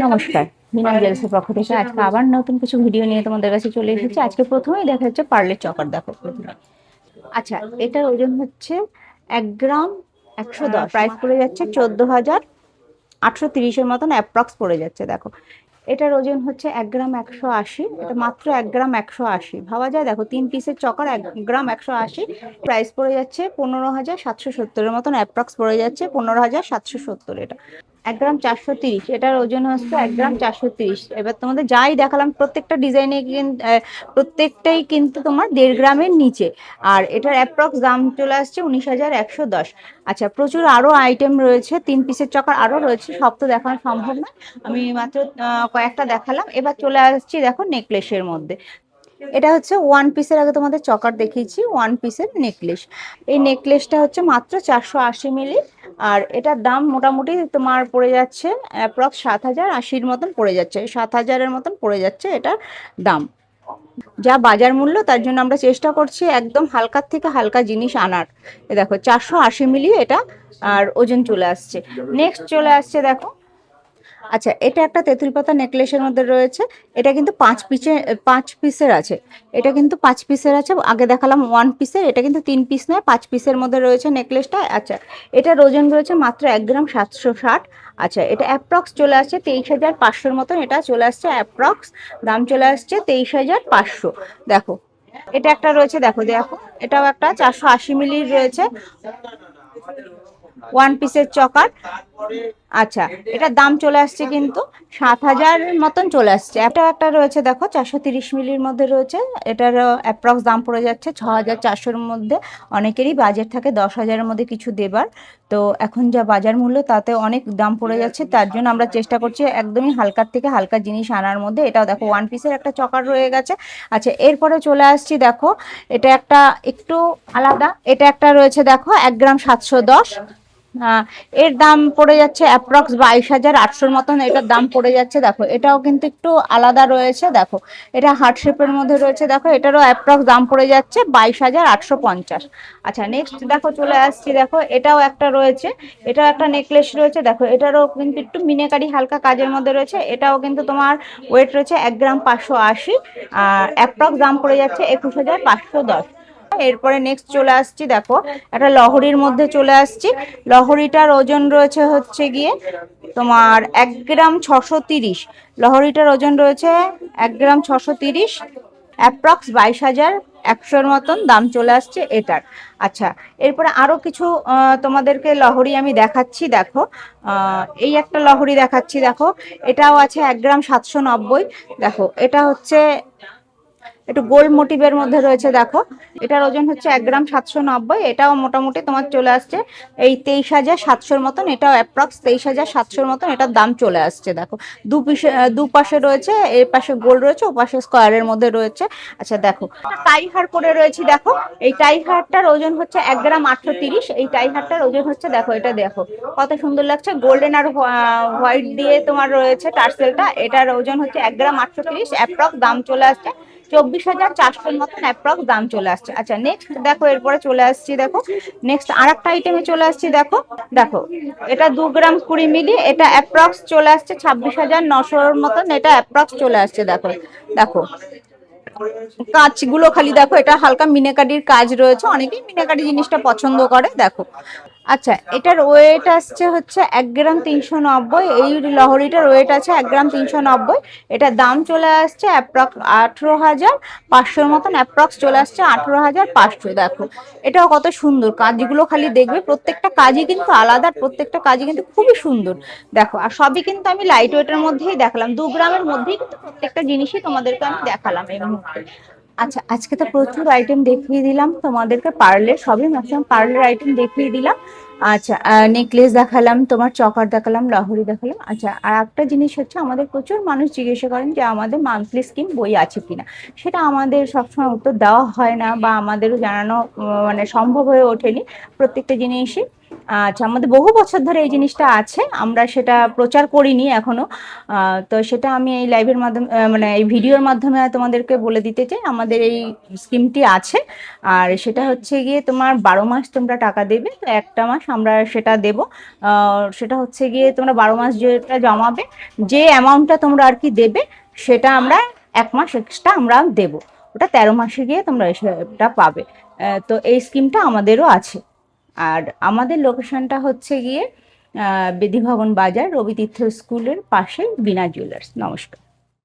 নমস্কার, মিনাল জেলসের পক্ষ থেকে আজকে আবার নতুন কিছু ভিডিও নিয়ে তোমাদের কাছে চলে এসেছি। আজকে প্রথমেই দেখা যাচ্ছে পার্লের চকার। দেখো প্রথমে, আচ্ছা এটার ওজন হচ্ছে 1 গ্রাম 110, প্রাইস পড়ে যাচ্ছে 14,830-এর মতন অ্যাপ্রক্স পড়ে যাচ্ছে। দেখো এটার ওজন হচ্ছে 1 গ্রাম 180, এটা মাত্র 1 গ্রাম 180 ভাবা যায়। দেখো 3 পিসের চকার 1 গ্রাম 180, প্রাইস পড়ে যাচ্ছে 15,770-এর মতন অ্যাপ্রক্স পড়ে যাচ্ছে 15,770। এটা 1 গ্রাম 430, এটার ওজন হচ্ছে 1 গ্রাম 430। এবার তোমাদের যাই দেখালাম প্রত্যেকটা ডিজাইনে প্রত্যেকটাই কিন্তু তোমার 1.5 গ্রামের নিচে, আর এটার অ্যাপ্রক্স দাম চলে আসছে 19,110। আচ্ছা প্রচুর আরো আইটেম রয়েছে, 3 পিসের চকার আরো রয়েছে, সব তো দেখানো সম্ভব না, আমি মাত্র কয়েকটা দেখালাম। এবার চলে আসছি দেখো নেকলেসের মধ্যে। এটা হচ্ছে 1 পিসের, আগে তোমাদের চকার দেখিয়েছি, 1 পিসের নেকলেস। এই নেকলেসটা হচ্ছে মাত্র 480 মিলি, আর এটার দাম মোটামুটি তোমার পড়ে যাচ্ছে অ্যাপ্রক্স 7,080-র মতন পড়ে যাচ্ছে, 7,000-এর মতন পড়ে যাচ্ছে এটার দাম। যা বাজার মূল্য, তার জন্য আমরা চেষ্টা করছি একদম হালকার থেকে হালকা জিনিস আনার। দেখো 480 মিলি এটা, আর ওজন চলে আসছে। নেক্সট চলে আসছে দেখো, আচ্ছা এটা একটা তেঁতুল পাতা নেকলেসের মধ্যে রয়েছে। এটা কিন্তু 5 পিসের আছে, এটা কিন্তু 5 পিসের আছে। আগে দেখালাম 1 পিসের, এটা কিন্তু 3 পিস নয়, 5 পিসের মধ্যে রয়েছে নেকলেসটা। আচ্ছা এটার ওজন রয়েছে মাত্র 1 গ্রাম 760। আচ্ছা এটা অ্যাপ্রক্স চলে আসছে 23,500-এর মতন, এটা চলে আসছে অ্যাপ্রক্স দাম চলে আসছে 23,500। দেখো এটা একটা রয়েছে, দেখো দেখো এটাও একটা 480 মিলির রয়েছে, 1 পিসের চকার। আচ্ছা এটার দাম চলে আসছে কিন্তু 7,000-এর মতন চলে আসছে। এটা একটা রয়েছে দেখো 430 মিলির মধ্যে রয়েছে, এটার অ্যাপ্রক্স দাম পড়ে যাচ্ছে 6,400-এর মধ্যে। অনেকেরই বাজেট থাকে 10,000-এর মধ্যে কিছু দেবার, তো এখন যা বাজার মূল্য তাতে অনেক দাম পড়ে যাচ্ছে, তার জন্য আমরা চেষ্টা করছি একদমই হালকার থেকে হালকা জিনিস আনার মধ্যে। এটাও দেখো 1 পিসের একটা চকার রয়ে গেছে। আচ্ছা এরপরে চলে আসছি দেখো, এটা একটা একটু আলাদা, এটা একটা রয়েছে দেখো 1 গ্রাম 710, এর দাম পড়ে যাচ্ছে অ্যাপ্রক্স 22,800-র মতন এটার দাম পড়ে যাচ্ছে। দেখো এটাও কিন্তু একটু আলাদা রয়েছে, দেখো এটা হার্ট শেপের মধ্যে রয়েছে, দেখো এটারও অ্যাপ্রক্স দাম পড়ে যাচ্ছে 22,850। আচ্ছা নেক্সট দেখো চলে আসছি, দেখো এটাও একটা রয়েছে, এটাও একটা নেকলেস রয়েছে। দেখো এটারও কিন্তু একটু মিনাকারি হালকা কাজের মধ্যে রয়েছে, এটাও কিন্তু তোমার ওয়েট রয়েছে 1 গ্রাম 580, আর অ্যাপ্রক্স দাম পড়ে যাচ্ছে 21,510। এরপরে নেক্সট চলে আসছি দেখো, একটা লহরির মধ্যে চলে আসছি। লহরিটার ওজন রয়েছে হচ্ছে গিয়ে তোমার 1 গ্রাম 630, লহরিটার ওজন রয়েছে 1 গ্রাম 630, অ্যাপ্রক্স 22,100-এর মতন দাম চলে আসছে এটার। আচ্ছা এরপরে আরো কিছু তোমাদেরকে লহরি আমি দেখাচ্ছি। দেখো এই একটা লহরি দেখাচ্ছি, দেখো এটাও আছে 1 গ্রাম 790। দেখো এটা হচ্ছে একটু গোল মোটিভের মধ্যে রয়েছে, দেখো এটার ওজন হচ্ছে 1 গ্রাম 790, এটাও মোটামুটি তোমার চলে আসছে এই 23,700-র মতন, এটাও অ্যাপ্রক্স 23,700-র মতন এটার দাম চলে আসছে। দেখো দুপাশে রয়েছে, এর পাশে গোল রয়েছে, ও পাশে স্কোয়ারের মধ্যে রয়েছে। আচ্ছা দেখো টাই হার পরে রয়েছে, দেখো এই টাই হারটার ওজন হচ্ছে 1 গ্রাম 830, এই টাই হারটার ওজন হচ্ছে, দেখো এটা দেখো কত সুন্দর লাগছে, গোল্ডেন আর হোয়াইট দিয়ে তোমার রয়েছে টার্সেলটা। এটার ওজন হচ্ছে 1 গ্রাম 830, অ্যাপ্রক্স দাম চলে আসছে 24,400-এর মতন অ্যাপ্রক্স দাম চলে আসছে। আচ্ছা নেক্সট দেখো, এরপরে চলে আসছি দেখো, নেক্সট আর একটা আইটেমে চলে আসছি। দেখো দেখো এটা 2 গ্রাম 20 মিলি, এটা অ্যাপ্রক্স চলে আসছে 26,900-এর মতন, এটা অ্যাপ্রক্স চলে আসছে। দেখো দেখো কাজগুলো খালি দেখো, এটা হালকা মিনাকারির কাজ রয়েছে, অনেকেই মিনাকারি জিনিসটা পছন্দ করে। দেখো আচ্ছা এটার ওয়েট আসছে হচ্ছে 1 গ্রাম 390, এই লহরিটার ওয়েট আছে 1 গ্রাম 390, এটার দাম চলে আসছে অ্যাপ্রক্স 18,500-এর মতন, অ্যাপ্রক্স চলে আসছে 18,500। দেখো এটাও কত সুন্দর, কাজগুলো খালি দেখবে প্রত্যেকটা কাজই কিন্তু আলাদা, প্রত্যেকটা কাজই কিন্তু খুবই সুন্দর। দেখো আর সবই কিন্তু আমি লাইট ওয়েটের মধ্যেই দেখালাম, 2 গ্রামের মধ্যেই কিন্তু প্রত্যেকটা জিনিসই তোমাদেরকে আমি দেখালাম এই মুহূর্তে। আচ্ছা আজকে তো প্রচুর আইটেম দেখিয়ে দিলাম তোমাদেরকে, পার্লের সবই ম্যাক্সিমাম পার্লের আইটেম দেখিয়ে দিলাম। আচ্ছা নেকলেস দেখালাম, তোমার চকার দেখালাম, লহরি দেখালাম। আচ্ছা আর একটা জিনিস হচ্ছে, আমাদের প্রচুর মানুষ জিজ্ঞাসা করেন যে আমাদের মান্থলি স্কিম বই আছে কিনা, সেটা আমাদের সবসময় উত্তর দেওয়া হয় না, বা আমাদেরও জানানো মানে সম্ভব হয়ে ওঠেনি প্রত্যেকটা জিনিসই। আচ্ছা, আমাদের বহু বছর ধরে এই জিনিসটা আছে, আমরা সেটা প্রচার করিনি এখনো। তো সেটা আমি এই লাইভের মাধ্যমে মানে এই ভিডিওর মাধ্যমে তোমাদেরকে বলে দিতে চাই, আমাদের এই স্কিমটি আছে। আর সেটা হচ্ছে গিয়ে তোমার 12 মাস তোমরা টাকা দেবে, তো একটা মাস আমরা সেটা দেব। সেটা হচ্ছে গিয়ে তোমরা 12 মাস যেটা জমাবে, যে অ্যামাউন্টটা তোমরা আর কি দেবে, সেটা আমরা 1 মাস এক্সট্রা আমরা দেব, ওটা 13 মাসে গিয়ে তোমরা সেটা পাবে। তো এই স্কিমটা আমাদেরও আছে। আর আমাদের লোকেশনটা হচ্ছে গিয়ে বেদি ভবন বাজার, রবি তীর্থ স্কুলের পাশে, বিনা জুয়েলার্স। নমস্কার।